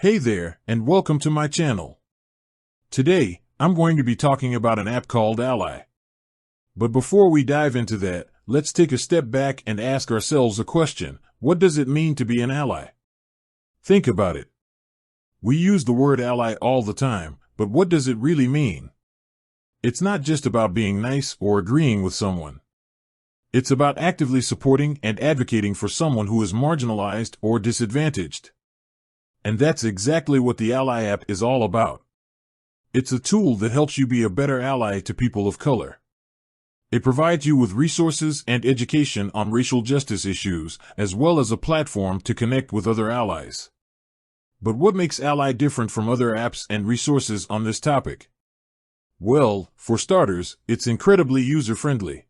Hey there, and welcome to my channel. Today, I'm going to be talking about an app called Ally. But before we dive into that, let's take a step back and ask ourselves a question. What does it mean to be an ally? Think about it. We use the word ally all the time, but what does it really mean? It's not just about being nice or agreeing with someone. It's about actively supporting and advocating for someone who is marginalized or disadvantaged. And that's exactly what the Ally app is all about. It's a tool that helps you be a better ally to people of color. It provides you with resources and education on racial justice issues, as well as a platform to connect with other allies. But what makes Ally different from other apps and resources on this topic? Well, for starters, it's incredibly user-friendly.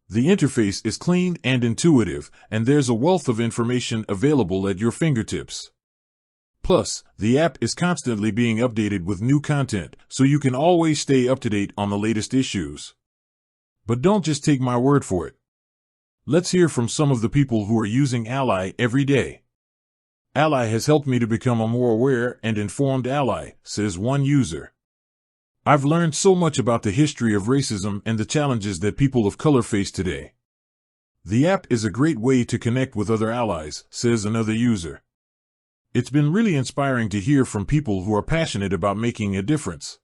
The interface is clean and intuitive, and there's a wealth of information available at your fingertips. Plus, the app is constantly being updated with new content, so you can always stay up to date on the latest issues. But don't just take my word for it. Let's hear from some of the people who are using Ally every day. Ally has helped me to become a more aware and informed ally, says one user. I've learned so much about the history of racism and the challenges that people of color face today. The app is a great way to connect with other allies, says another user. It's been really inspiring to hear from people who are passionate about making a difference.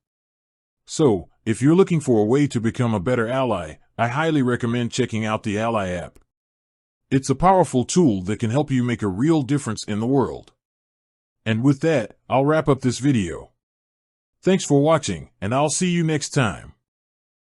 So, if you're looking for a way to become a better ally, I highly recommend checking out the Ally app. It's a powerful tool that can help you make a real difference in the world. And with that, I'll wrap up this video. Thanks for watching, and I'll see you next time.